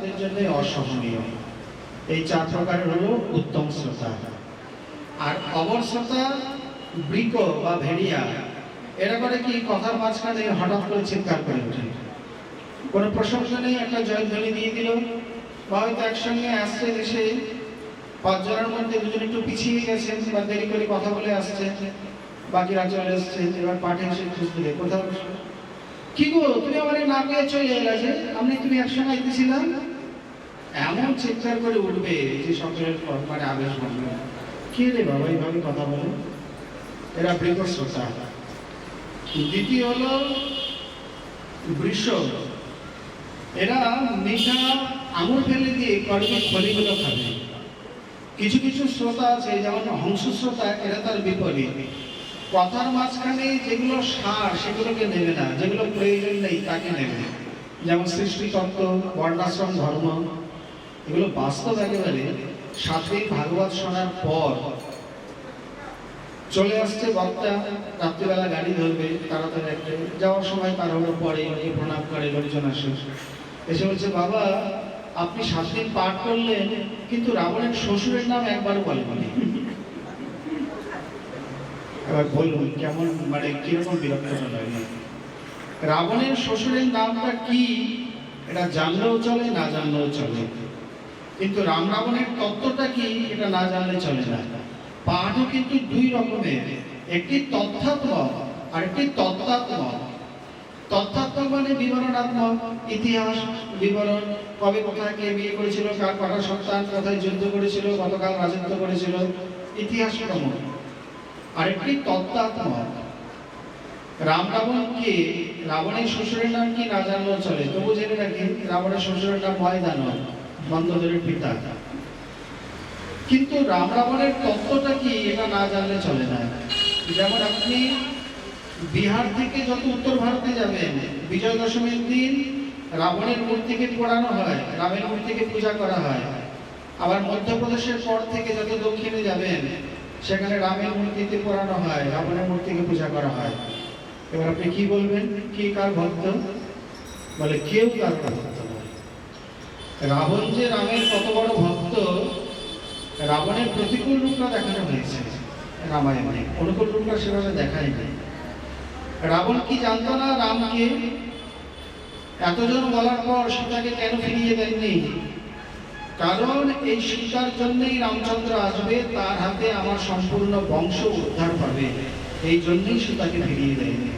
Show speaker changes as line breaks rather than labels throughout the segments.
তাদের জন্য অসহনীয়। এই 4 প্রকারের হলো উত্তম শ্রোতা। আর অবর শ্রোতা বৃক বা ভেড়িয়া, এরা করে কি কথার মাঝখানে হঠাৎ করে চিৎকার করে ওঠে, কোনো প্রসঙ্গ নেই একটা জয়ধ্বনি দিয়ে দিল, বা হয়তো একসঙ্গে আসছে এসে 5 জনের মধ্যে 2 জন একটু পিছিয়ে গেছেন বা দেরি করে কথা বলে আসছে, বাকিরা চলে এসছে, এবার পাঠে এসে খুঁজতে দেয় কোথাও কি গো তুমি আমার না পেয়ে চলে এলে যে তুমি একসঙ্গে আইতেছিলাম, এমন চিৎকার করে উঠবে যে সকলের মানে আবেশ বাড়বে। কে রে বাবা এইভাবে কথা বলে? এরা বৃক শ্রোতা। দ্বিতীয় হলো বৃষ, এরা মিঠা আঙুর ফেলে দিয়ে কর্মের ফলিগুলো খাবে। কিছু কিছু শ্রোতা আছে যেমন হংস শ্রোতা, এরা তার বিপরীত, কথার মাঝখানে যেগুলো সার সেগুলোকে নেবে না, যেগুলো প্রয়োজন নেই তাকে নেবে। যেমন সৃষ্টিতত্ত্ব, বর্ণাশ্রম, ধর্ম, এগুলো বাস্তব একেবারে। সাত্বিক ভাগবত শোনার পর চলে আসছে বক্তা, রাত্রিবেলা গাড়ি ধরবে, তাড়াতাড়ি একটা যাওয়ার সময় তার হলো পরে প্রণাম করে লোকজন আসে, এসে বলছে বাবা আপনি 7 দিন পাঠ করলেন কিন্তু রাবণের শ্বশুরের নাম একবারও বলেননি। এবার বলুন কেমন মানে কিরকম বিরক্ত লাগে। রাবণের শ্বশুরের নামটা কি এটা জানলেও চলে, না জানলেও চলে, কিন্তু রাম রাবণের তত্ত্বটা কি এটা না জানলে চলে না। পাঠও কিন্তু 2 রকমের, একটি তথ্যাত্মক আর একটি তত্ত্বাত্মক। তথ্যাত্মক মানে বিবরণাত্মক, ইতিহাস বিবরণ, কবে কোথায় কে বিয়ে করেছিল, কার কটা সন্তান, কোথায় যুদ্ধ করেছিল, কতকাল রাজত্ব করেছিল, ইতিহাস ক্রমণ। আর একটি তত্ত্বাত্মক, রাম রাবণ কে, রাবণের শ্বশুরের নাম কি না জানলেও চলে, তবু জেনে রাখি রাবণের শ্বশুরের নাম ময়দানব, মন্দোদরের পিতা। কিন্তু রাম রাবণের তত্ত্বটা কি এটা না জানলে চলে না। যেমন আপনি বিহার থেকে যত উত্তর ভারতে যাবেন, বিজয় দশমীর দিন রাবণের মূর্তিকে পোড়ানো হয়, রামের মূর্তিকে পূজা করা হয়। আবার মধ্যপ্রদেশের পর থেকে যত দক্ষিণে যাবেন সেখানে রামের মূর্তিতে পোড়ানো হয়, রাবণের মূর্তিকে পূজা করা হয়। এবার আপনি কি বলবেন, কি কার ভক্ত? বলে কেউ কার ভক্ত নয়। রাবণ যে রামের কত বড় ভক্ত, রাবণের প্রতিকূল রূপটা দেখানো হয়েছে রামায়ণে, অনুকূল রূপটা সেভাবে দেখায় নাই। রাবণ কি জানতো না রামকে? এতজন বলার পর সীতাকে কেন ফিরিয়ে দেননি? কারণ এই সীতার জন্যই রামচন্দ্র আসবে, তার হাতে আমার সম্পূর্ণ বংশ উদ্ধার পাবে, এই জন্যই সীতাকে ফিরিয়ে দেয়নি।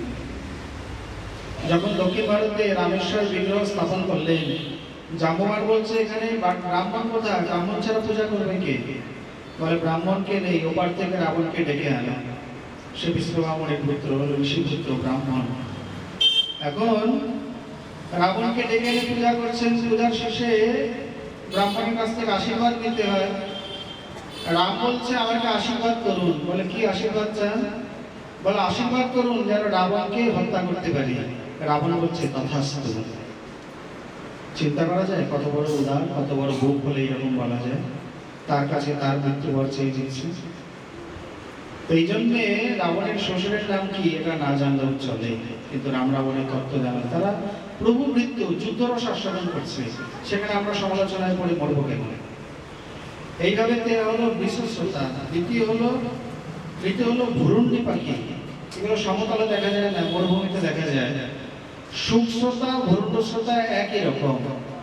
যখন দক্ষিণ ভারতে রামেশ্বর বিগ্রহ স্থাপন করলেন, জাম্বুয়ার বলছে এখানে ব্রাহ্মণ কোথায়, ব্রাহ্মণ ছাড়া পূজা করবে কে? বলে ব্রাহ্মণকে নেই, ওপার থেকে রাবণকে ডেকে আনা। সে বিশ্ববামনের পুত্র, হলো ঋষিপুত্র ব্রাহ্মণ। এখন রাবণকে ডেকে এনে পূজা করছেন, পূজার শেষে ব্রাহ্মণের কাছ থেকে আশীর্বাদ নিতে হয়। রাম বলছে আমাকে আশীর্বাদ করুন। বলে কি আশীর্বাদ চান? বলে আশীর্বাদ করুন যেন রাবণকে হত্যা করতে পারি। রাবণ বলছে তথাস্তু। চিন্তা করা যায় কত বড় উদার, কত বড় বুক হলে এরকম বলা যায়। তার কাছে তার মৃত্যুবর চেয়ে দিচ্ছে। এই জন্যে রাবণের শ্বশুরের নাম কি এটা না জানলেও চলে, কিন্তু রাম রাবণের তত্ত্ব জানে। তারা প্রভু মৃত্যু যুদ্ধরস আস্বাদন করছে, সেখানে আমরা সমালোচনায় পড়ে মরব কেন? এইভাবে হলো বিশ্বশ্রোতা। তৃতীয় হলো ভুরুন্ডি পাখি। এগুলো সমতলে দেখা যায় না, মরুভূমিতে দেখা যায়। সুখশ্রোতা ভুরুণ্ড শ্রোতা একই রকম,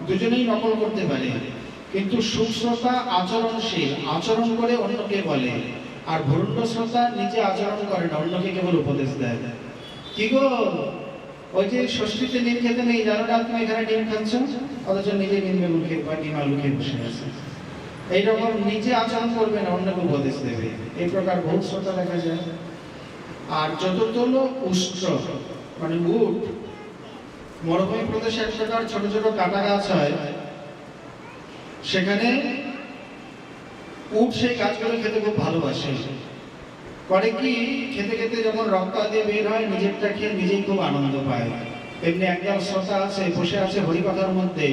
দুজনেই নকল করতে পারে, কিন্তু সুখশ্রোতা আচরণশীল, আচরণ করে অন্যকে বলে, আর ভুরুণ্ড শ্রোতা নিজে আচরণ করে না, অন্যকে কেবল উপদেশ দেয়। কি গো ওই যে ষষ্ঠীতে ডিম খেতে নেই জানো না, তুমি এখানে ডিম খাচ্ছ, অথচ নিজে ডিম বেগুন খেয়ে বা ডিম আলু খেয়ে বসে আছে। এইরকম নিজে আচরণ করবে না, অন্যকে উপদেশ দেবে। এই প্রকার বহু শ্রোতা দেখা যায়। আর চতুর্থ হলো উষ্ট্র মানে উট। মরুভূমি প্রদেশে এক প্রকার ছোট ছোট কাটা গাছ হয়, সেখানে উট সেই গাছগুলো খেতে খুব ভালোবাসে। করে কি, খেতে খেতে যখন রক্ত দিয়ে বের হয় নিজেরটা খেয়ে নিজেই খুব আনন্দ পায়। এমনি একদল শ্রোতা আছে বসে আছে হরিকথার মধ্যে,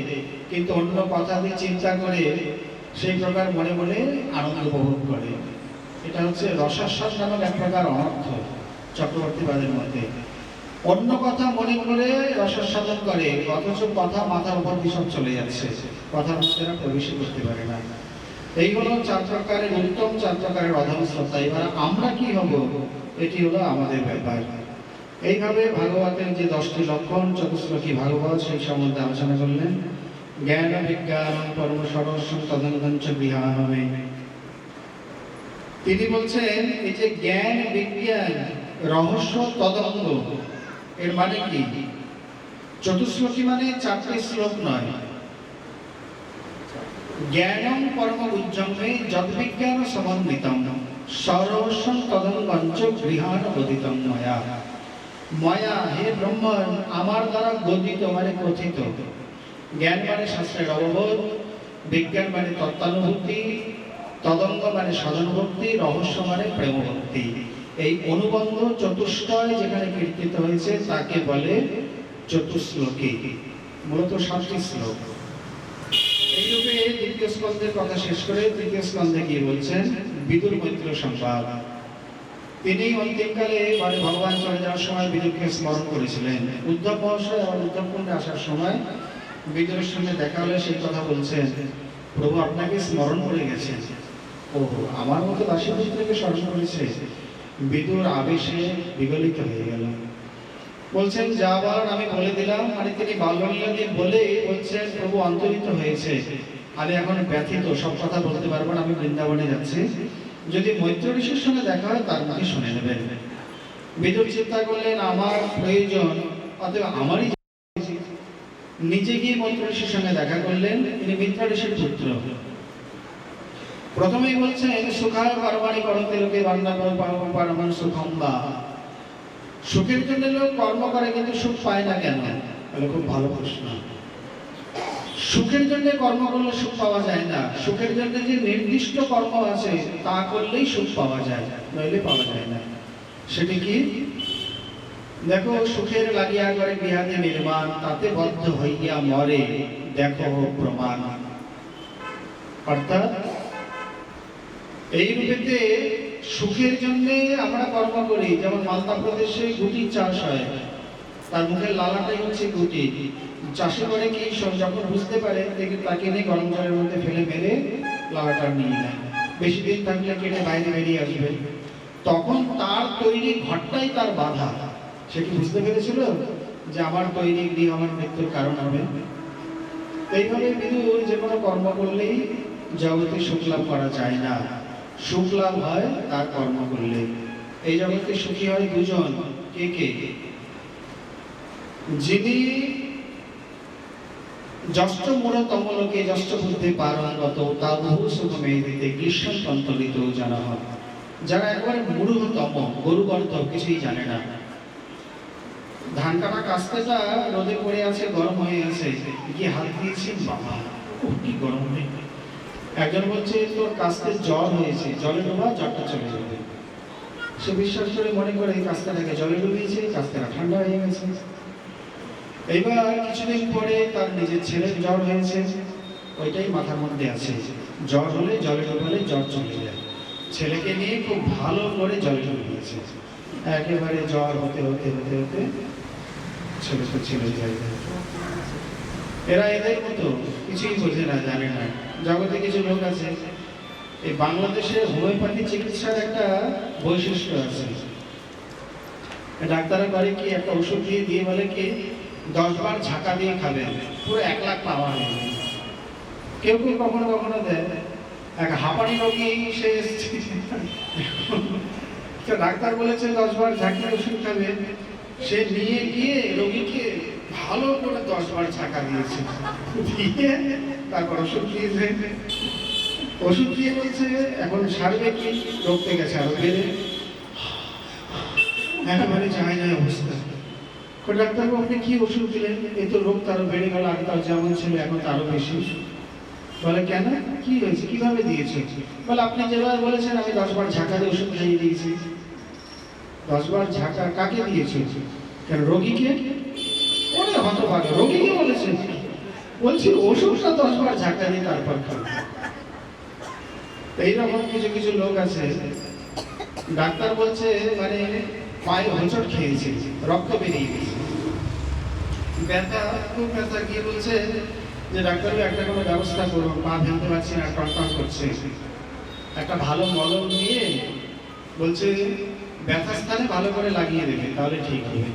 কিন্তু অন্য কথা দিয়ে চিন্তা করে সেই প্রকার মনে মনে আনন্দ উপভোগ করে। এটা হচ্ছে রসাস্বাদ নামক এক প্রকার অনর্থ চক্রবর্তীবাদের মধ্যে। অন্য কথা মনে করে রসাস্বাদন করে, অথচ কথা মাথার উপর বিষম চলে যাচ্ছে। কথার মধ্যে এরা প্রবেশ করতে পারে না। এই হলো 4 প্রকারের উত্তম, 4 প্রকারের অধম শ্রদ্ধা। এবার আমরা কি হব, এটি হলো আমাদের ব্যাপার। এইভাবে ভাগবতের যে 10টি লক্ষণ চতুশ্লোকী ভাগবত সেই সম্বন্ধে আলোচনা করলেন। জ্ঞান বিজ্ঞান পরম সরস্বম তদন্তঞ্চ গৃহাণমে। তিনি বলছেন এই যে জ্ঞান বিজ্ঞান রহস্য তদঙ্গ, এর মানে কি? চতুশ্লোকী মানে 4টি শ্লোক নয়। জ্ঞানং পরম উজ্জম্মে যদ্বিজ্ঞান সমন্বিতম সরস্বম তদঙ্গঞ্চ গৃহাণ গদিতম ময়া। ময়া, হে ব্রহ্মণ, আমার দ্বারা গদিত মানে কথিত। জ্ঞান মানে শাস্ত্রের অববোধ, বিজ্ঞান মানে তত্ত্বানুভূতি, তদঙ্গ মানে সাধন ভক্তি, রহস্য মানে প্রেম ভক্তি। এই অনুবন্ধ চতুষ্টয় যেখানে কীর্তিত হয়েছে তাকে বলে চতুশ্লোকী। মূলত 7টি শ্লোক। এইরূপে দ্বিতীয় স্কন্ধের কথা শেষ করে তৃতীয় স্কন্ধে গিয়ে বলছেন বিদুর মৈত্র সংবাদ। তিনি অন্তিমকালে মানে ভগবান চলে যাওয়ার সময় বিদুরকে স্মরণ করেছিলেন। উদ্ধব মহাশয় আবার উদ্ধবকুণ্ডে আসার সময় বিদুরের সঙ্গে দেখা হলে সেই কথা বলছেন, প্রভু আপনাকে স্মরণ করে গেছেন। ও আমার মতো দাসী পুত্রকে স্মরণ করেছে। বিদুর আবেশে বিগলিত হয়ে গেল। বলছেন যা বলার আমি বলে দিলাম। মানে তিনি বাল্যলীলা দিয়ে বলে বলছেন প্রভু অন্তরিত হয়েছে, আমি এখন ব্যথিত, সব কথা বলতে পারবো না, আমি বৃন্দাবনে যাচ্ছি, যদি মৈত্র ঋষির সঙ্গে দেখা হয় তার মুখে শুনে নেবেন। বিদুর চিন্তা করলেন আমার প্রয়োজন, অতএব আমারই নিজে গিয়ে মৈত্র ঋষির সঙ্গে দেখা করলেন। তিনি মিত্র ঋষির পুত্র। প্রথমেই বলছেন সুখায় কর্মাণি করতে লোকে বান্না সুখম বা। সুখের জন্য লোক কর্ম করে কিন্তু সুখ পায় না কেন? তাহলে খুব ভালো প্রশ্ন। সুখের জন্য কর্ম করলে সুখ পাওয়া যায় না। সুখের জন্য যে নির্দিষ্ট কর্ম আছে তা করলেই সুখ পাওয়া যায়, নইলে পাওয়া যায় না। সেটি কি? দেখো, সুখের লাগিয়া করে গৃহাতে নির্মাণ, তাতে বদ্ধ হইয়া মরে, দেখো প্রমাণ। অর্থাৎ এই রূপেতে সুখের জন্য আমরা কর্ম করি। যেমন মালদা প্রদেশে গুটির চাষ হয়, তার মুখের লালাটাই হচ্ছে গুটি। চাষে করে কি যখন বুঝতে পারে তাকে নিয়ে গরম জলের মধ্যে ফেলে মেরে লালাটা নিয়ে নেয়। বেশি দিন থাকলে কেটে বাইরে বেরিয়ে আসবে, তখন তার তৈরি ঘরটাই তার বাধা। সে কি বুঝতে পেরেছিল যে আমার তৈরি গৃহ আমার মৃত্যুর কারণ হবে? এইভাবে বিদুর যে কোনো কর্ম করলেই জগতে সুখ লাভ করা যায় না। সুখ লাভ হয় তার কর্ম করলে। এই জগতে সুখী হয় দুজন। কে কে? যিনি যষ্ট মূঢ়তমলোকে যষ্ট বুদ্ধি পারঙ্গত তা বহু সুখ মেদিতে গ্রীষ্মন্তলিত জানা হয়। যারা একবারে মূঢ়তম, গরু গর্ত, কিছুই জানে না। ধান কাটা কাস্তেটা রোদে পড়ে আছে, গরম হয়ে আছে, গিয়ে হাত দিয়েছে, বাবা কি গরম নেই। একজন বলছে তোর কাস্তে জ্বর হয়েছে, জলে ডোবা, জ্বরটা চলে যাবে। সে বিশ্বাস করে মনে করে এই কাস্তেটাকে জলে ডুবিয়েছে, কাস্তেটা ঠান্ডা হয়ে গেছে। এইবার কিছুদিন পরে তার নিজের ছেলের জ্বর হয়েছে, ওইটাই মাথার মধ্যে আছে। জ্বর হলে জলে ডোবালে জ্বর চলে যায়। ছেলেকে নিয়ে খুব ভালো করে জলে ডুবিয়েছে। একেবারে জ্বর হতে হতে হতে হতে ছেলে তো ছেলে যায়। এরা এদের মতো কিছুই বোঝে না, জানে না। জগতে কিছু লোক আছে, এই বাংলাদেশে হোমিওপ্যাথি চিকিৎসার একটা বৈশিষ্ট্য আছে। ডাক্তাররা করে কি, একটা ওষুধ দিয়ে বলে কি 10 বার ঝাঁকা দিয়ে খাবেন, পুরো 1 লাখ পাওয়া হয়। কেউ কেউ কখনো কখনো দেয়। এক হাঁপানি রোগী সে ডাক্তার বলেছে 10 বার ঝাঁকিয়ে ওষুধ খাবে, সে নিয়ে গিয়ে রোগীকে ভালো করে 10 বার ঝাঁকা দিয়েছে, দিয়ে তারপর ওষুধ দিয়েছে। ওষুধ দিয়ে বলছে এখন সারবে কি, রোগতে গেছে আরো বেড়ে, একেবারে যায় না অবস্থা। ডাক্তারবাবু আপনি কি ওষুধ দিলেন? এই তো রোগ তারও বেড়ে গেল, আগে তার যেমন ছিল এখন তারও বেশি। বলে কেন, কি হয়েছে, কিভাবে দিয়েছে? বলে আপনি যেভাবে বলেছেন আমি 10 বার ঝাঁকা দিয়ে ওষুধ খাইয়ে দিয়েছি। 10 বার ঝাঁকা কাকে দিয়েছে? কেন, রোগীকে? ওরে হতভাগা, রোগীকে বলেছে? বলছি ওষুধটা 10 বার ঝাঁকা দিয়ে তারপর খাবে। এইরকম কিছু কিছু লোক আছে, ডাক্তার বলছে মানে পায়ে হোঁচট খেয়েছে, রক্ত বেরিয়ে গেছে, ব্যথা, খুব ব্যথা, গিয়ে বলছে যে ডাক্তারবাবু একটা কোনো ব্যবস্থা করুন, পা ফেলতে পারছি না, টনটন করছে। একটা ভালো মলম নিয়ে বলছে ব্যথার স্থানে ভালো করে লাগিয়ে দেবে, তাহলে ঠিক হবে।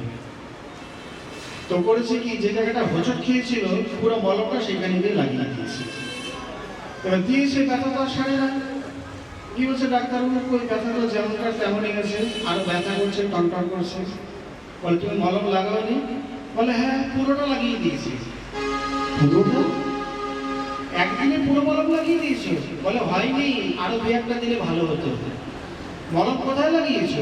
তো করেছে কি, যে জায়গাটা হোঁচট খেয়েছিল পুরো মলমটা সেখানে গিয়ে লাগিয়ে দিয়েছে। এবার দিয়েছে, ব্যথা তো আর সারে না। কি বলছে ডাক্তারবাবু, ওই ব্যথা তো যেমনকার তেমনই গেছে, আরো ব্যথা করছে, টনটন করছে। বলে তুমি মলম লাগাওনি? বলে হ্যাঁ, পুরোটা লাগিয়ে দিয়েছি। পুরোটা? একদিনে পুরো মলম লাগিয়ে দিয়েছে? বলে হয়নি, আরো দু একটা দিলে ভালো হতো। মলম কোথায় লাগিয়েছে?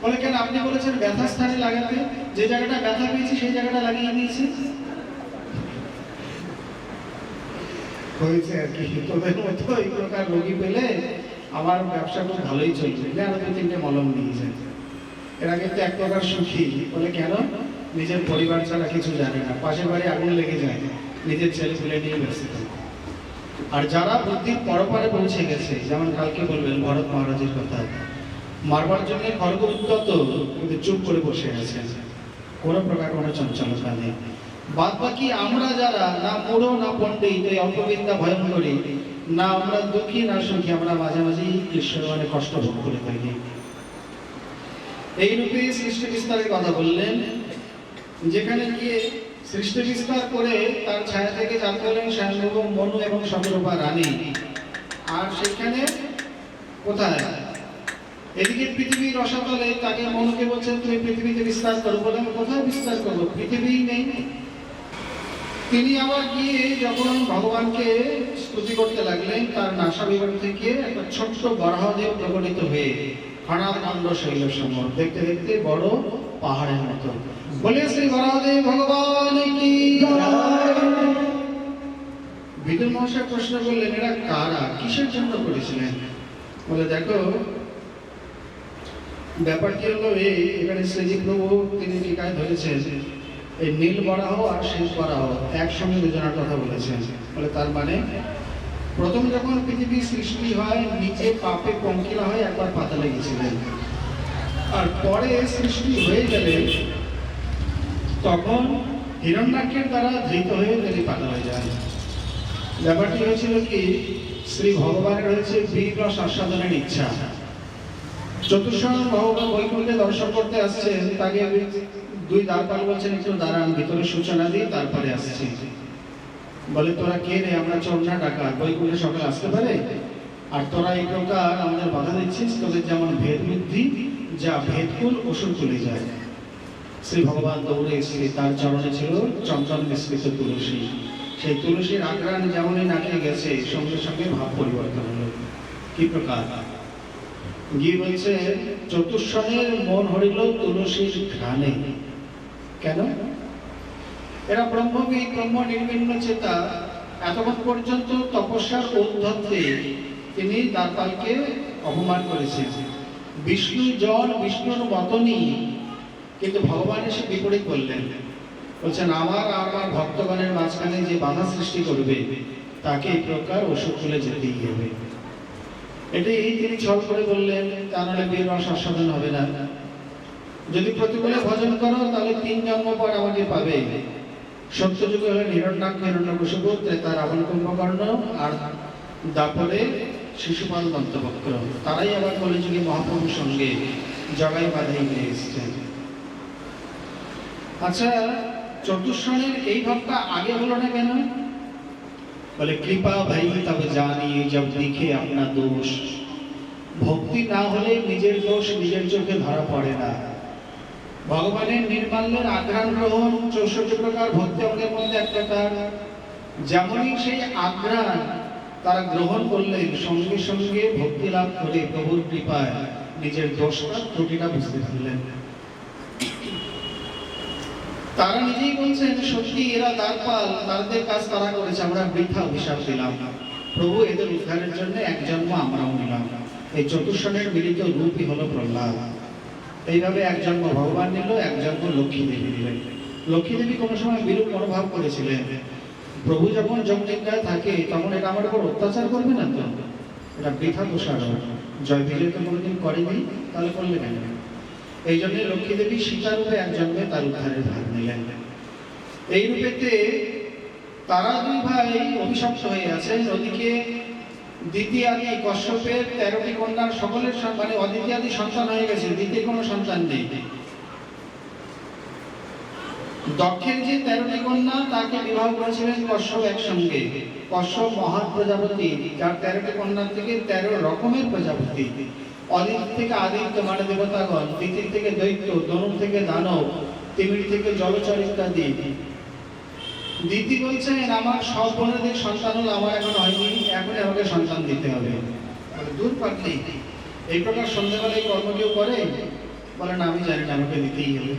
বলে কেন, আপনি বলেছেন ব্যথা স্থানে লাগাতে, যে জায়গাটা ব্যথা পেয়েছি সেই জায়গাটা লাগিয়ে দিয়েছি। হয়েছে আর কি, তোদের মতো এই প্রকার রোগী পেলে আমার ব্যবসা খুব ভালোই চলছে, আরো দু তিনটে মলম নিয়ে যায়। এরা কিন্তু এক প্রকার সুখী। বলে কেন, নিজের পরিবার ছাড়া কিছু জানে না, পাশের বাড়ি আগুন লেগে যায়, নিজের ছেলে ছেলে নিয়ে ব্যস্ত। আর যারা বুদ্ধির পরপারে পৌঁছে গেছে, যেমন কালকে বলবেন ভরত মহারাজের কথা, মারবার জন্য খড়গ উদ্যত, কিন্তু চুপ করে বসে আছে, কোনো প্রকার কোনো চঞ্চলতা নেই। বাদ বাকি আমরা যারা না মুড়ো না পণ্ডিত, এই অল্পবিদ্যা ভয়ঙ্করী, না আমরা দুঃখী না সুখী, আমরা মাঝে মাঝে ঈশ্বর মানে কষ্ট ভোগ করে থাকি। এই রূপে সৃষ্টি বিস্তারের কথা বললেন, যেখানে গিয়ে সৃষ্টি বিস্তার করে তার ছায়া থেকে জানতে হলেন স্বয়ংভূ মনু এবং শতরূপা রানী। আর সেখানে কোথায়, এদিকে পৃথিবীর রসাতলে তাকে মনুকে বলছেন তুমি পৃথিবীতে বিস্তার করো, বলে আমি কোথায় বিস্তার করবো, পৃথিবী নেই। তিনি আবার গিয়ে যখন ভগবানকে স্তুতি করতে লাগলেন, তার নাসাবিগণ থেকে একটা ছোট্ট বরাহদেব প্রকটিত হয়ে খনাদখণ্ড শৈল সমর, দেখতে দেখতে বড় পাহাড়ের মতো। বলে শ্রী বরাহদেব ভগবান কি জয়। বিদুর মহাশয় প্রশ্ন করলেন, এরা কারা, কিসের জন্য করেছিলেন? বলে দেখো, ব্যাপারটি হলো এই, এখানে শ্রীজি প্রভু তিনি টিকায় ধরেছেন এই নীল বরাহ আর শেষ বরাহ একসঙ্গে দুজনের কথা বলেছেন। বলে তার মানে প্রথম যখন পৃথিবী সৃষ্টি হয়, নিচে পাপে পঙ্কিলা হয়ে একবার পাতালে গেছিলেন, আর পরে সৃষ্টি হয়ে গেলে তখন হিরণ্যাক্ষের দ্বারা ধৃত হয়ে তিনি পাতালে যান। ব্যাপারটি হয়েছিল কি, শ্রী ভগবানের রয়েছে বীর রস আস্বাদনের ইচ্ছা। চতুর্শন ভগবান বৈকুণ্ঠে দর্শন করতে আসছেন, তাকে দুই দ্বারপাল বলছেন একটু দাঁড়ান, ভিতরে সূচনা দিই তারপরে আসছি। বলে তোরা কে রে, আমরা চোর না ডাকাত, বৈকুণ্ঠে সকালে আসতে পারে? আর তোরা এই প্রকার আমাদের বাধা দিচ্ছিস, তোদের যেমন ভেদ বুদ্ধি, যা ভেদকুল অসুর তুলে যায়। শ্রী ভগবান দৌড়ে এসে তার চরণে ছিল চন্দন মিশ্রিত তুলসী, সেই তুলসীর আঘ্রাণ যেমনই নাকে গেছে, সঙ্গে সঙ্গে ভাব পরিবর্তন হলো। কি প্রকার, গিয়ে বলছে চতুর্শনের মন হরিল তুলসীর ঘ্রাণে। কেন? এরা ব্রহ্মবিদ, ব্রহ্ম নির্বিণ্ণ চেতা, এতক্ষণ পর্যন্ত তপস্যার ঔদ্ধত্যে তিনি দ্বারপালকে অপমান করেছেন। বিষ্ণু জন বিষ্ণুর মতনই, কিন্তু ভগবান এসে বিপরীত বললেন, বলছেন আমার আমার ভক্তগণের মাঝখানে যে বাধা সৃষ্টি করবে তাকে এই প্রকার ওষুধ তুলে যেতেই হবে। এটাই তিনি ছল করে বললেন, তা নাহলে বীর রস আস্বাদন হবে না। যদি প্রতিকূলে ভজন করো তাহলে 3 জন্ম পর আমাকে পাবে। সত্যযুগে হলেন হিরণ্যাক্ষ, হিরণ্যকশিপু, ত্রেতা রাবণ কুম্ভকর্ণ, আর দাপরে শিশুপাল দন্তবক্র। তারাই আবার কলিযুগে মহাপ্রভুর সঙ্গে জগাই বাধাই নিয়ে এসছেন। আচ্ছা, চতুর্শনের এই ভাবটা আগে হলো না কেন? বলে কৃপা ভাই তবে জানি জব দিখে আপনা দোষ। ভক্তি না হলে নিজের দোষ নিজের চোখে ধরা পড়ে না। ভগবানের নির্মাল্যের আঘ্রাণ গ্রহণ 64 প্রকার ভক্তি অঙ্গের মধ্যে এক প্রকার, যেমনই সেই আঘ্রাণ তারা গ্রহণ করলেন, সঙ্গে সঙ্গে ভক্তি লাভ করে প্রভুর কৃপায় নিজের দোষটা ত্রুটিটা বুঝতে পারলেন। তারা নিজেই বলছেন সত্যি এরা দ্বারপাল, তাদের কাজ তারা করেছে, আমরা বৃথা অভিশাপ দিলাম। প্রভু এদের উদ্ধারের জন্য এক জন্ম আমরাও নিলাম। এই চতুর্শনের মিলিত রূপই হলো প্রহ্লাদ। এইভাবে এক জন্ম ভগবান নিল, এক জন্ম লক্ষ্মী দেবী নিলেন। লক্ষ্মী দেবী কোনো সময় বিরূপ মনোভাব করেছিলেন, প্রভু যখন যমনিকায় থাকে তখন এটা আমার উপর অত্যাচার করবে না তো, এটা বৃথা দোষারোপ। জয় বিজয় তো কোনোদিন করেনি, তাহলে করলে কেন? এই জন্য লক্ষ্মী দেবী সীতা রূপে এক জন্মে তার উদ্ধারের ভাগ নিলেন। এই রূপেতে তারা দুই ভাই অভিশপ্ত হয়ে আছে। ওদিকে দ্বিতীয়াদি কশ্যপের 13টি কন্যার সকলের মানে অদ্বিতীয়াদি সন্তান হয়ে গেছে, দ্বিতীয় কোনো সন্তান নেই। দক্ষের যে 13টি কন্যা তাকে বিবাহ করেছিলেন কশ্যপ একসঙ্গে। কশ্যপ মহান প্রজাপতি, যার 13টি কন্যার থেকে 13 রকমের প্রজাপতি। অদিতি থেকে আদিত্য মানে দেবতাগণ, তিতির থেকে দৈত্য, ধনু থেকে দানব, তিমির থেকে জলচর ইত্যাদি। দিতি বলছেন আমার সব বোনেদের সন্তান হলো, আমার এখন হয়নি, এখনই আমাকে সন্তান দিতে হবে। দূর পাকলি এই প্রকার সন্ধ্যাবেলায় কর্ম কেউ করে? বলেন আমি জানি না, আমাকে দিতেই হবে।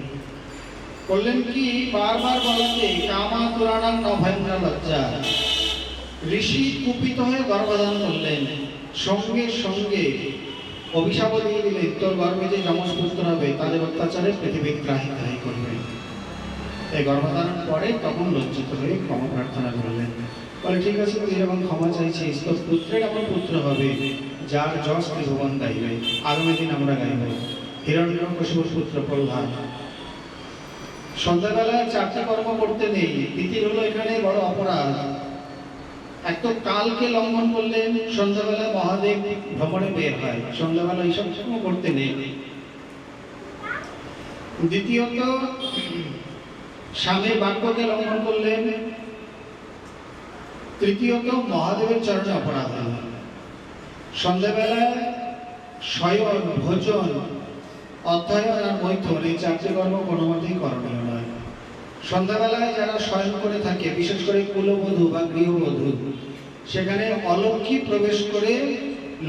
করলেন কি, বারবার বলাতে কামা তুরাণাং নভয়ঙ্কর লজ্জা, ঋষি কুপিত হয়ে গর্ভধারণ করলেন। সঙ্গে সঙ্গে অভিশাপ দিয়ে দিলেন, তোর গর্ভে যে যমজ পুত্র হবে তাদের অত্যাচারে পৃথিবী ত্রাহি ত্রাহি করবে। এই গর্ভধারণ পরে তখন লজ্জিত হয়ে ক্ষমা প্রার্থনা করলেন। বলে ঠিক আছে, তুই যখন ক্ষমা চাইছিস তোর পুত্রের এমন পুত্র হবে যার যশ ত্রিভুবন গাইবে, আগামী দিন আমরা গাইব। হিরণ্যকশিপুর পুত্র প্রহ্লাদ। সন্ধ্যাবেলায় 4টি কর্ম করতে নেই, দ্বিতীয় হলো এখানে বড় অপরাধ। এক তো কালকে লঙ্ঘন করলেন, সন্ধ্যাবেলা মহাদেব ভ্রমণে বের হয়, সন্ধ্যাবেলা এইসব করতে নেই। দ্বিতীয়ত স্বামীর বাক্যকে লঙ্ঘন করলেন। তৃতীয়ত মহাদেবের চরণে অপরাধ হল। সন্ধ্যাবেলায় শয়ন, ভোজন, অধ্যয়ন আর মৈথুন এই 4টি কর্ম কোনো মতেই করণীয় নয়। সন্ধ্যাবেলায় যারা শয়ন করে থাকে, বিশেষ করে কুলবধূ বা গৃহবধূ, সেখানে অলক্ষ্মী প্রবেশ করে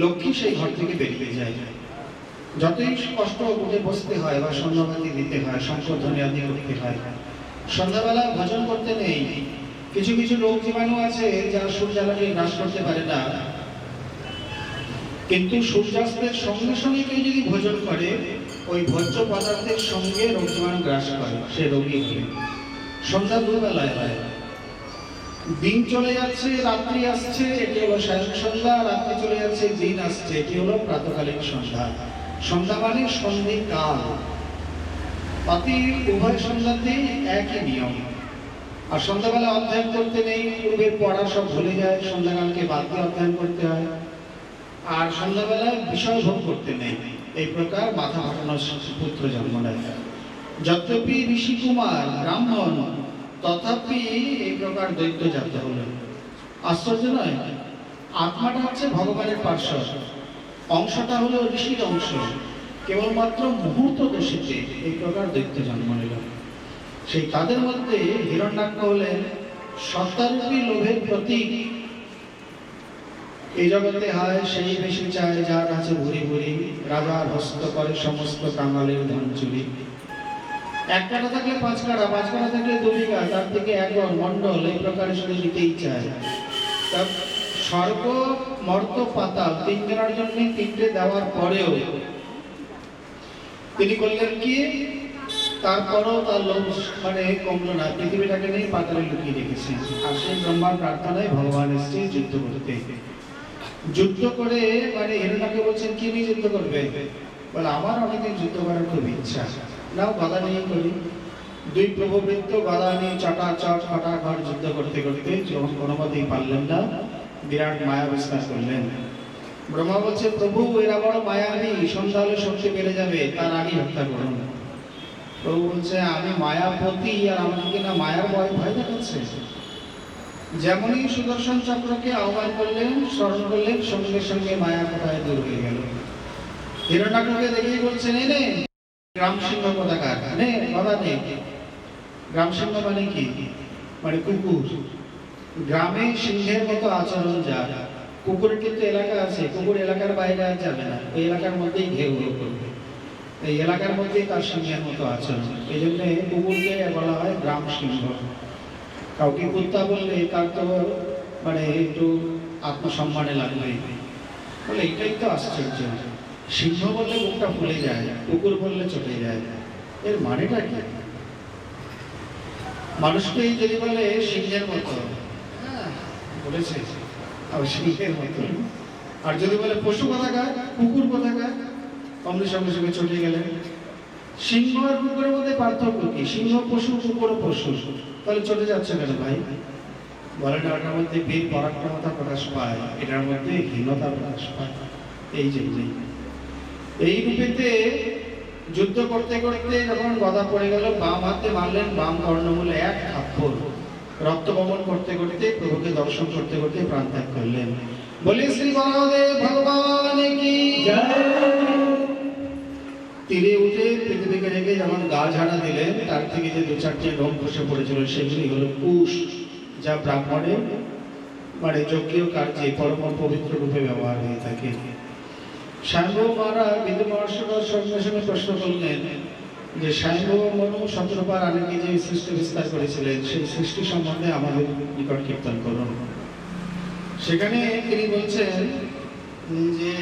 লক্ষ্মী সেই ঘর থেকে বেরিয়ে যায়। যতই কষ্ট উঠে বসতে হয় বা সন্ধ্যাবাতি দিতে হয়, সংশোধনী আদি করতে হয়, সন্ধ্যাবেলা ভোজন করতে নেই। কিছু কিছু রোগ জীবাণু আছে যারা সূর্যালোকে গ্রাস করতে পারে না, কিন্তু সূর্যাস্তের সঙ্গে সঙ্গে কেউ যদি ভোজন করে, ওই ভোজ্য পদার্থের সঙ্গে রোগ জীবাণু গ্রাস করে, সে রোগী হবে। সন্ধ্যা দুবেলায় হয়, দিন চলে যাচ্ছে রাত্রি আসছে, এটি হলো সায়ন সন্ধ্যা, রাত্রি চলে যাচ্ছে দিন আসছে, এটি হলো প্রাতকালীন সন্ধ্যা। সন্ধ্যা মানে সন্ধি কাল, অতি উভয় সন্ধ্যাতেই একই নিয়ম। আর সন্ধ্যাবেলা অধ্যয়ন করতে নেই, পূর্বের পড়া সব ভুলে যায়, সন্ধ্যাকালকে বাদ দিয়ে অধ্যয়ন করতে হয়। আর সন্ধ্যাবেলায় বিষয় ভোগ করতে নেই। এই প্রকার মাথা ফাটানো পুত্র জন্ম নেয়। যদ্যপি ঋষি কুমার ব্রাহ্মণ, তথাপি এই প্রকার দৈত্য জাত হলেন। আশ্চর্য নয়? আত্মাটা হচ্ছে ভগবানের পার্শ্ব, অংশটা হলো ঋষির অংশ। কেবলমাত্র মুহূর্ত দোষীতে এই প্রকার দৈত্য জন্ম নিল। সেই তাদের মধ্যে হিরণ্যাক্ষ হলেন সত্তারূপী লোভের প্রতীক। এই জগতে হয় সেই বেশি চায় যার আছে ভুরি ভুরি, রাজার হস্ত করে সমস্ত কাঙালের ধন চুরি। 1 কাঠা থাকলে 5 কাঠা, 5 কাঠা থাকলে 2 বিঘা, তার থেকে 1 গড় মণ্ডল, এই প্রকারে শুধু দিতেই চায়। স্বর্গ মর্ত পাতাল 3 জনের জন্য 3টে দেওয়ার পরেও তিনি করলেন কি, তারপরও তার লোভ মানে কমলো না, পৃথিবীটাকে নেই পাতালে লুকিয়ে রেখেছেন। আর সেই ব্রহ্মার প্রার্থনায় ভগবান এসছে যুদ্ধ করতে। যুদ্ধ করে মানে হিরণ্যকে বলছেন কি নিয়ে যুদ্ধ করবে? বলে আমার অনেকদিন যুদ্ধ করার খুব ইচ্ছা, নাও গদা নিয়ে করি। 2 প্রভুবৃত্ত গদা নিয়ে চটাচট ফটাফট যুদ্ধ করতে করতে যখন কোনো মতেই পারলেন না, বিরাট মায়া বিস্তার করলেন। ব্রহ্মা বলছে প্রভু এরা বড় মায়াবী, সন্ধ্যা হলে শক্তি বেড়ে যাবে, তার আগে হত্যা করুন। প্রভু বলছে আমি মায়াপতি, আর আমাকে কিনা মায়ার ভয় দেখাচ্ছে। যেমনই সুদর্শন চক্রকে আহ্বান করলেন, স্মরণ করলেন, সঙ্গে সঙ্গে মায়া কোথায় দূর হয়ে গেল। হিরণ্যাক্ষকে দেখেই বলছেন এনে গ্রাম সিংহ পতাকার, নে গদা নে। গ্রাম সিংহ মানে কি? মানে কুকুর। গ্রামে সিংহের মতো আচরণ যার, কুকুরের কিন্তু এলাকা আছে, কুকুর এলাকার বাইরে আর যাবে না, ওই এলাকার মধ্যেই ঘেউ ঘেউ করবে, এই এলাকার মধ্যেই তার সিংহের মতো আচরণ। এই জন্য কুকুরকে বলা হয় গ্রাম সিংহ। কাউকে কুত্তা বললে তার তো মানে একটু আত্মসম্মানে লাগবে, বলে এটাই তো আশ্চর্য। সিংহ বললে মুখটা ফুলে যায়, কুকুর বললে চলে যায়, এর মানেটা কি? মানুষকে যদি বলে সিংহের মতো বলেছে, সিংহের মতো, আর যদি বলে পশু কোথাকার, কুকুর কোথাকার, অমনি সঙ্গে সঙ্গে চলে গেলেন। সিংহ আর কুকুরের মধ্যে পার্থক্য কি? সিংহ পশু, কুকুর পশু, তাহলে চলে যাচ্ছে কেন ভাই? বলে না ওটার মধ্যে বীর পরাক্রমতা প্রকাশ পায়, এটার মধ্যে হীনতা প্রকাশ পায়। এই জন্যই এই রূপেতে যুদ্ধ করতে করতে যখন গদা পড়ে গেল, বাম হাতে মারলেন বাম কর্ণমূলে এক থাপ্পড়, রক্ত বমন করতে করতে প্রভুকে দর্শন করতে করতে প্রাণ ত্যাগ করলেন। বলে শ্রী বলদেব ভগবান কি জয়। তীরে উঠে পৃথিবীকে রেখে যখন গা ঝাড়া দিলেন, তার থেকে যে দু চারটে লোম বসে পড়েছিল সেগুলি হলো কুশ, যা ব্রাহ্মণের মানে যজ্ঞীয় কার্যে পরম পবিত্র রূপে ব্যবহার হয়ে থাকে। স্বয়ংভূ মহারাজ বিন্দু মহারাজ সঙ্গে সঙ্গে প্রশ্ন করলেন যে স্বয়ংভূ মনু শতরূপা রানীকে যে সৃষ্টি বিস্তার করেছিলেন সেই সৃষ্টি সম্বন্ধে আমাদের নিকট কীর্তন করুন। সেখানে তিনি বলছেন যে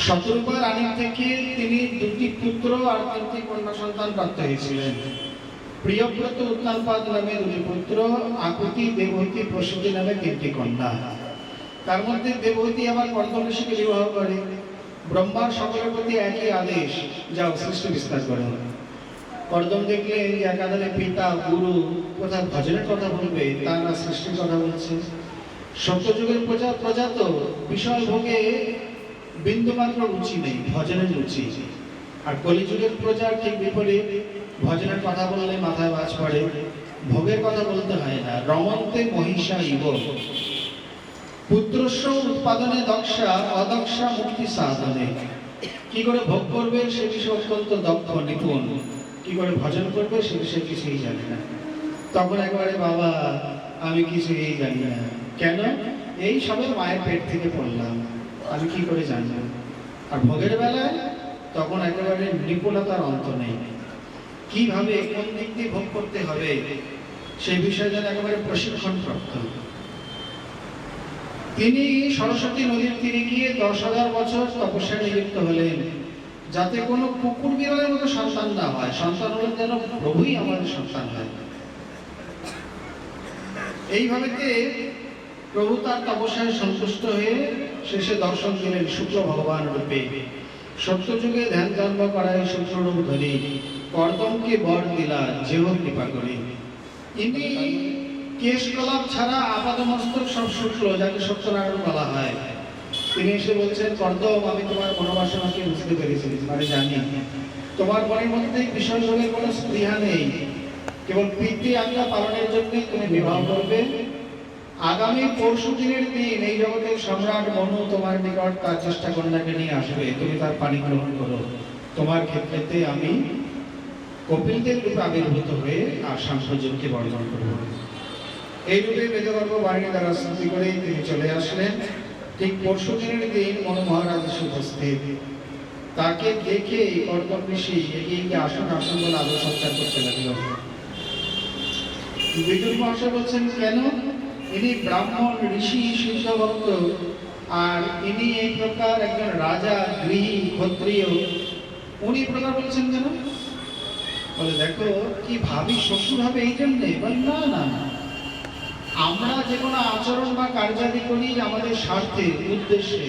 শতরূপা রানী থেকে তিনি দুটি পুত্র আর তিনটি কন্যা সন্তান প্রাপ্ত হয়েছিলেন। প্রিয়ব্রত উত্তানপাদ নামে দুটি পুত্র, আকুতি, দেবহূতি, প্রসূতি নামে তিনটি কন্যা। তার মধ্যে দেবহূতি আবার কর্দম ঋষিকে বিবাহ করে। ব্রহ্মার সকলের প্রতি একই আদেশ, যাও সৃষ্টি বিস্তার করে। কর্দম দেখলেন যে একাধারে পিতা গুরু কোথায় ভজনের কথা বলবে, তা না সৃষ্টির কথা বলছে। সত্যযুগের প্রজা তো বিষয় ভোগে বিন্দুমাত্র রুচি নেই, ভজনের রুচি। আর কলিযুগের প্রজা ঠিক বিপরীত, ভজনের কথা বললে মাথায় বাজ পড়ে, ভোগের কথা বলতে হয় না। রমন্তে মহিষা ইব পুত্রস্য উৎপাদনে দক্ষা, অদক্ষা মুক্তি সাধনে। কি করে ভোগ করবে সে বিষয়ে অত্যন্ত দক্ষ নিপুণ, কি করে ভজন করবে সে বিষয়ে কিছুই জানে না। তখন একবারে বাবা আমি কিছুই জানি না। কেন? এই সবে মায়ের পেট থেকে পড়লাম, আমি কি করে জানবো? আর ভোগের বেলায় তখন একেবারে নিপুণতার অন্ত নেই, কিভাবে কোন দিক দিয়ে ভোগ করতে হবে সেই বিষয়ে যেন একেবারে প্রশিক্ষণ প্রাপ্ত। তিনি সরস্বতী নদীর তীরে গিয়ে 10,000 বছর তপস্যায় নিযুক্ত হলেন, যাতে কোনো কুকুর বিড়ালের মতো সন্তান না হয়। সন্তান হলে যেন প্রভুই আমাদের সন্তান হয়। এইভাবেতে প্রভু তার তপস্যায় সন্তুষ্ট হয়ে শেষে দর্শন দিলেন শুক্ল ভগবান রূপে। সত্যযুগে ধ্যান জন্ম করায় শুক্লরূপ ধরি, কর্দমকে বর দিলা যেহ কৃপা করি। ইনি কেশ কলাপ ছাড়া আপাদমস্তক সব শুক্ল, যাকে সত্যনারায়ণ বলা হয়। তিনি এসে বলছেন, কর্দম আমি তোমার মনোবাসনাকে বুঝতে পেরেছি, মানে জানি তোমার মনের মধ্যে বিষয় যোগের কোনো স্পৃহা নেই, কেবল পিতৃ আজ্ঞা পালনের জন্যই তুমি বিবাহ করবে। আগামী পরশু দিনের দিন এই জগতের সম্রাট মনু তোমার নিকট তার চেষ্টা কন্যাকে নিয়ে আসবে, তুমি তার পানি গ্রহণ করো। তোমার ক্ষেত্রেতে আমি কপিলদেব রূপে আবির্ভূত হয়ে আর সাংসর্যকে বর্ণন করব। এই রূপে বেদগর্ভ বাণী দ্বারা স্মৃতি করে তিনি চলে আসলেন। ঠিক পরশু দিনের দিন মনু মহারাজ উপস্থিত। তাকে দেখে কর্দম ঋষি এগিয়ে গিয়ে আসন আসন বলে আদর সৎকার করতে লাগল। বিদুর মহাশয় বলছেন, কেন? ইনি ব্রাহ্মণ ঋষি সিদ্ধ ভক্ত, আর ইনি এই প্রকার একজন রাজা গৃহী ক্ষত্রিয়, উনি প্রকার বলছেন কেন? বলে দেখো কি ভাবি শ্বশুর হবে এই জন্যে? বলে না না না, আমরা যে কোনো আচরণ বা কার্যাদি করি আমাদের স্বার্থে উদ্দেশ্যে,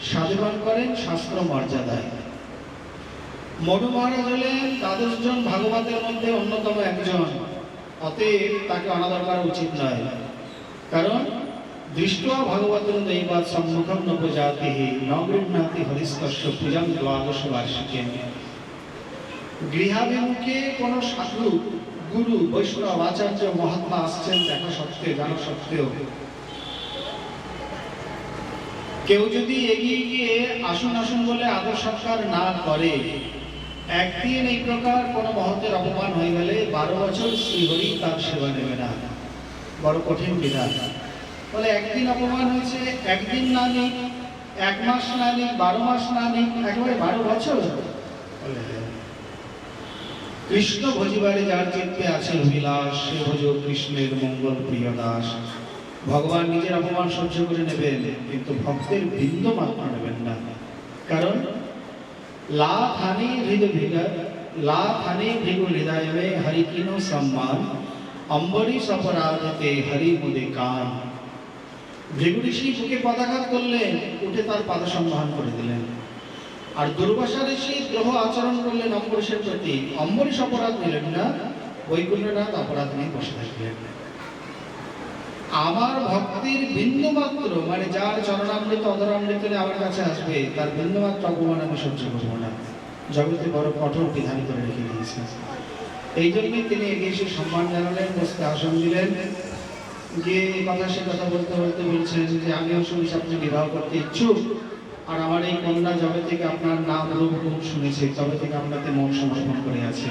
সাধুবান করেন শাস্ত্র মর্যাদায়। মনু মহারাজ হলেন 12 জন ভাগবতের মধ্যে অন্যতম একজন, অতএব তাকে অনাদর করা উচিত নয়। কারণ দৃষ্ট্বা ভগবতং দৈবাৎ সম্মুখম ন প্রজাতিহি ন গৃহ্ণাতি হরিস্তস্য পূজাং দ্বাদশ বার্ষিকেন। গৃহাভিমুখে কোনো সাধু, গুরু, বৈষ্ণব, আচার্য, মহাত্মা আসছেন দেখা সত্ত্বেও, জানা সত্ত্বেও কেউ যদি এগিয়ে গিয়ে আসুন আসুন বলে আদর সৎকার না করে, একদিন এই প্রকার কোনো মহতের অপমান হয়ে গেলে 12 বছর শ্রীহরি তার সেবা নেবে না। বড় কঠিন বিধান। বলে একদিন অপমান হয়েছে, একদিন না নিক, 1 মাস না নিক, 12 মাস না নিক, একেবারে 12 বছর। কৃষ্ণ ভজিবারে যার চিত্তে আছে অভিলাষ, সে ভজ কৃষ্ণের মঙ্গল প্রিয় দাস। ভগবান নিজের অপমান সহ্য করে নেবেন, কিন্তু ভক্তের বিন্দু মাত্র নেবেন না। কারণ লাখ হানি ভৃগু হৃদয় মে হরি কিনো সম্মান, অম্বরীশ অপরাধতে হরি মুদে কান। ভৃগু ঋষি বুকে পদাঘাত করলেন, উঠে তার পাদ সম্মান করে দিলেন। আর দুর্বাসা ঋষি দ্রোহ আচরণ করলেন অম্বরীশের প্রতি, অম্বরীশ অপরাধ নিলেন না, বৈকুণ্ঠনাথ অপরাধ নিয়ে বসে থাকলেন। আমার ভক্তির বিন্দুমাত্র মানে যার চরণামৃত অধরামৃত আমার কাছে আসবে তার বিন্দুমাত্র অপমান আমি সহ্য করবো না। জগতে বড় কঠোর বিধান করে রেখে দিয়েছে। এই জন্যই তিনি এগিয়ে এসে সম্মান জানালেন, বসতে আসন দিলেন। গিয়ে কথা সে কথা বলতে বলতে বলছেন যে আমিও শুনেছি আপনি বিবাহ করতে ইচ্ছুক, আর আমার এই কন্যা যবে থেকে আপনার নাম রূপ গুণ শুনেছে তবে থেকে আপনাকে মন সমর্পণ করে আছে,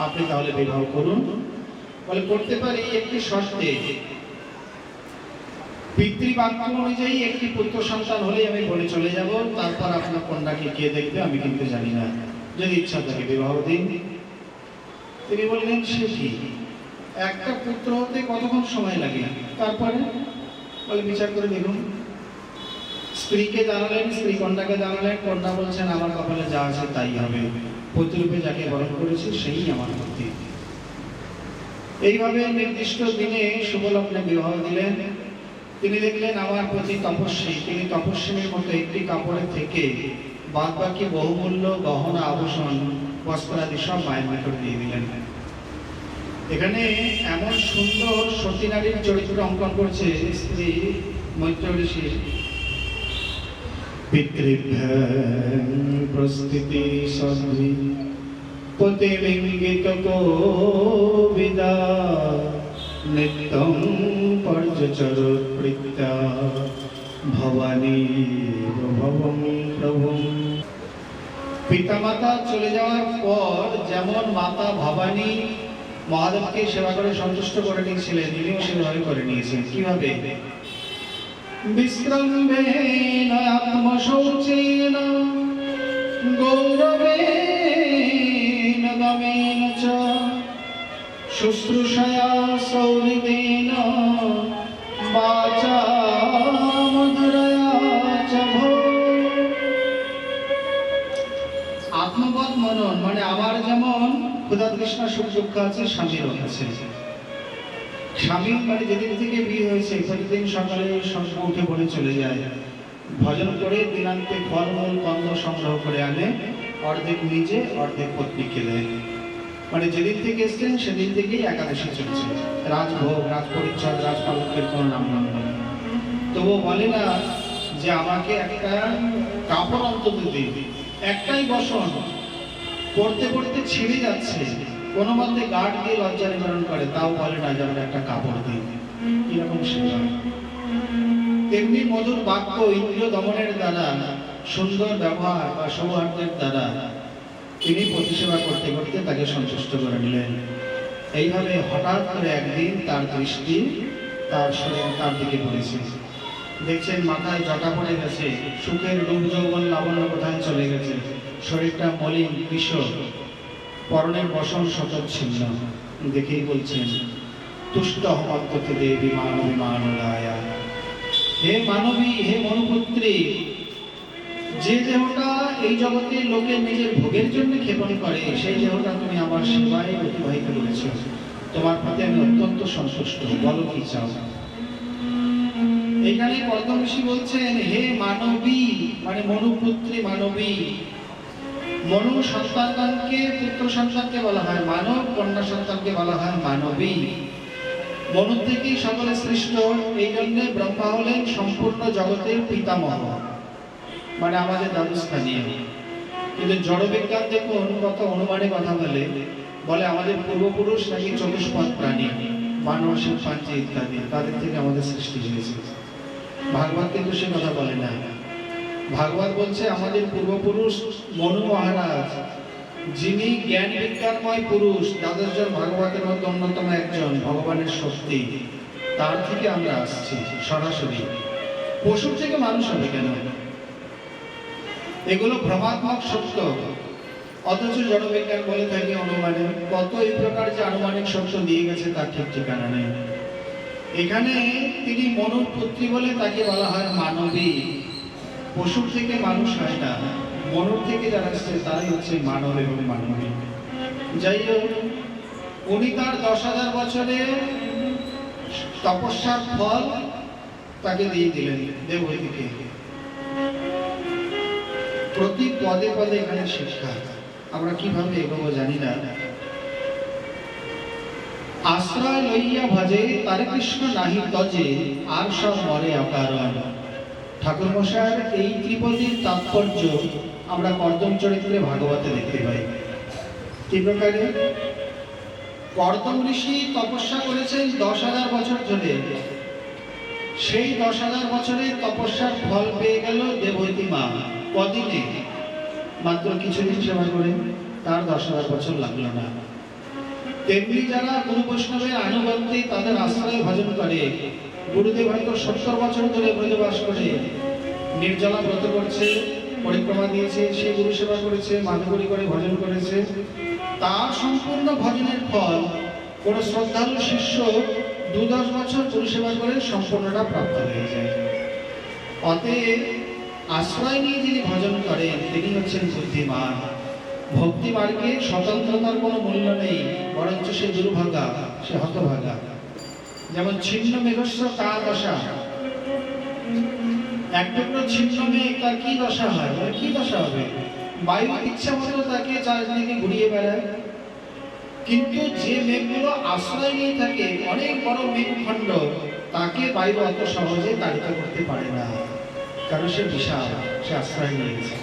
আপনি তাহলে বিবাহ করুন। বলে করতে পারি একটি শর্তে, পিতৃবাক্য অনুযায়ী একটি পুত্র সন্তান হলেই আমি বলে চলে যাব, তারপর আপনার কন্যাকে কে দেখবে আমি কিন্তু জানি না, যদি ইচ্ছা থাকে বিবাহ দিন। তিনি বললেন সে কি, একটা পুত্র হতে কতক্ষণ সময় লাগে? তারপরে বলে বিচার করে দেখুন। স্ত্রীকে জানালেন, স্ত্রী কন্যাকে জানালেন, কন্যা বলছেন আমার কপালে যা আছে তাই হবে, পতিরূপে যাকে বরণ করেছি সেই আমার পতি। এইভাবে নির্দিষ্ট দিনে শুভলগ্নে বিবাহ দিলেন। তিনি দেখলেন আমার প্রতি তপস্বী, তিনি তপস্বিনীর মতো একটি কাপড়ে থেকে বাদ বাকি বহুমূল্য গহনা আভূষণ বস্ত্রাদি সব মায়ের নিকট দিয়ে দিলেন। এখানে এমন সুন্দর সতী নারীর চরিত্র অঙ্কন করছে স্ত্রী মৈত্র ঋষি। পিতৃভ্যাং প্রস্তুতি সন্ধি পতিলিঙ্গিত কোবিদা নিত্যং পর্যচরৎ প্রীত্যা ভবানী ভবং প্রভুং। পিতামাতা চলে যাওয়ার পর যেমন মাতা ভবানী মহাদেবকে সেবা করে সন্তুষ্ট করে নিয়েছিলেন, তিনিও সেভাবে করে নিয়েছেন। কিভাবে? বিশ্রম্ভেন আত্মশৌচেন গৌরবেন দমেন চ শুশ্রূষয়া সৌহৃদেন বাচা মধুরয়া চ ভো। আত্মবৎ মনন মানে আমার যেমন ক্ষুধা তৃষ্ণা সুখ দুঃখ আছে স্বামীরও আছে। স্বামী মানে যেদিন থেকে বিয়ে হয়েছে প্রতিদিন সকালে সঙ্গে উঠে পড়ে চলে যায়, ভজন করে দিনান্তে ফলমূল কন্দ সংগ্রহ করে আনে, অর্ধেক নিজে অর্ধেক পত্নীকে দেয়। মানে যেদিন থেকে এসছেন সেদিন থেকেই একাদশী চলছে, রাজভোগ রাজ পরিচ্ছদ রাজপালকের কোনো নাম নেই। তবুও বলে না যে আমাকে একটা কাপড় অন্তত দিন, একটাই বসন পড়তে পড়তে ছিঁড়ে যাচ্ছে, কোনো মধ্যে গার্ড দিয়ে লজ্জা নিবারণ করে, তাও বলে না যে আমরা একটা কাপড় দিই। এরকম সেবা। তেমনি মধুর বাক্য ইন্দ্রিয় দমনের দ্বারা, সুন্দর ব্যবহার বা সৌহার্দ্যের দ্বারা তিনি প্রতিসেবা করতে করতে তাকে সন্তুষ্ট করে নিলেন। এইভাবে হঠাৎ করে একদিন তার দৃষ্টি তার শরীর তার দিকে পড়েছে। দেখছেন মাথায় জটা পড়ে গেছে, সুখের রূপ যৌবন লাবণ্য কোথায় চলে গেছে, শরীরটা মলিন কৃশ, পরনের বসন শতচ্ছিন্ন। দেখেই বলছেন তুষ্ট হমত্ততে দেবী মানবী মানদায়া। হে মানবী, হে মনুপুত্রী, যে দেহটা এই জগতে লোকে নিজের ভোগের জন্য ক্ষেপণ করে সেই দেহটা তুমি আমার সেবায় অতিবাহিত করেছ, তোমার প্রতি আমি অত্যন্ত সন্তুষ্ট, বলো কি চাও। এখানে কর্দম ঋষি বলছেন হে মানবী মানে মনুপুত্রী মানবী। মনু সন্তানকে পুত্র সন্তানকে বলা হয় মানব, কন্যা সন্তানকে বলা হয় মানবী। মনু থেকেই সকলে সৃষ্ট, এই জন্য ব্রহ্মা হলেন সম্পূর্ণ জগতের পিতামহ, মানে আমাদের দাদুস্থানীয়। কিন্তু জড়বিজ্ঞান দেখুন কত অনুমানে কথা বলে, বলে আমাদের পূর্বপুরুষ নাকি চতুষ্পদ প্রাণী, মানব শিল্পাঞ্চি ইত্যাদি, তাদের থেকে আমাদের সৃষ্টি হয়েছে। ভাগবত কিন্তু সে কথা বলে না। ভাগবত বলছে আমাদের পূর্বপুরুষ মনু মহারাজ, যিনি জ্ঞান বিজ্ঞানময় পুরুষ, দ্বাদশজন ভাগবতের মধ্যে অন্যতম একজন, ভগবানের শক্তি, তার থেকে আমরা আসছি সরাসরি। পশুর থেকে মানুষ হবে কেন? এগুলো ভ্রমাত্মক সত্য, অথচ জড়বিজ্ঞান বলে থাকে অনুমানে। কত এই প্রকার যে আনুমানিক সত্য দিয়ে গেছে তার ঠিক ঠিকানা নেই। এখানে তিনি মনুর পুত্রী বলে তাকে বলা হয় মানবী। পশুর থেকে মানুষ হয় না, মনুর থেকে যারা আসছে তারাই হচ্ছে মানব এবং মানবী। যাই হোক, উনি তার 10,000 বছরের তপস্যার ফল তাকে দিয়ে দিলেন দেবহূতিকে। প্রতি পদে পদে এখানে শিক্ষা। আমরা কিভাবে এগোবো জানি না। আশ্রয় লইয়া ভজে তারে কৃষ্ণ নাহি তজে, আর সব মরে অকারণ। ঠাকুর মশাইয়ের এই ত্রিপদীর তাৎপর্য আমরা কর্দম চরিত্রে ভাগবতে দেখতে পাই। কি প্রকারে? কর্দম ঋষি তপস্যা করেছেন 10,000 বছর ধরে। সেই 10,000 বছরের তপস্যার ফল পেয়ে গেল দেবতী মা কদিনে, মাত্র কিছুদিন সেবা করে, তার 10,000 বছর লাগলো না। তেমনি যারা গুরু বৈষ্ণবের আনুগত্যে তাদের আশ্রয় ভজন করে, গুরুদেব হয়তো 70 বছর ধরে ব্রজবাস করে নির্জলা ব্রত করছে, পরিক্রমা দিয়েছে, সে গুরু সেবা করেছে, মাধুকরী করে ভজন করেছে, তার সম্পূর্ণ ভজনের ফল কোন শ্রদ্ধালু শিষ্য 2-10 বছর গুরু সেবা করে সম্পূর্ণটা প্রাপ্ত হয়ে যায়। অতএব আশ্রয় নিয়ে যিনি ভজন করেন তিনি হচ্ছেন বুদ্ধিমান। ভক্তি মার্গে স্বতন্ত্রতার কোনো মূল্য নেই, বরঞ্চ সে দুর্ভাগা, সে হতভাগা। যেমন ছিন্ন মেঘস্য তা দশা, এক টুকরো ছিন্ন মেঘ তার কি দশা হয়, কি দশা হবে? বায়ু ইচ্ছা মতো তাকে চারদিকে ঘুরিয়ে বেড়ায়। কিন্তু যে মেঘগুলো আশ্রয় নিয়ে থাকে, অনেক বড় মেঘখণ্ড, তাকে বায়ু অত সহজে তাড়িত করতে পারে না, কারণ সে বিশাল, সে আশ্রয় নিয়েছে।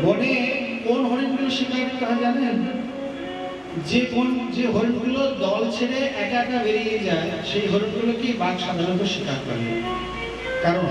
বনে কোন হরিণগুলো শিকার করতে হয় জানেন? যে হরিণগুলো দল ছেড়ে একা একা বেরিয়ে যায়, সেই হরিণগুলোকে বাঘ সাধারণত শিকার করে। কারণ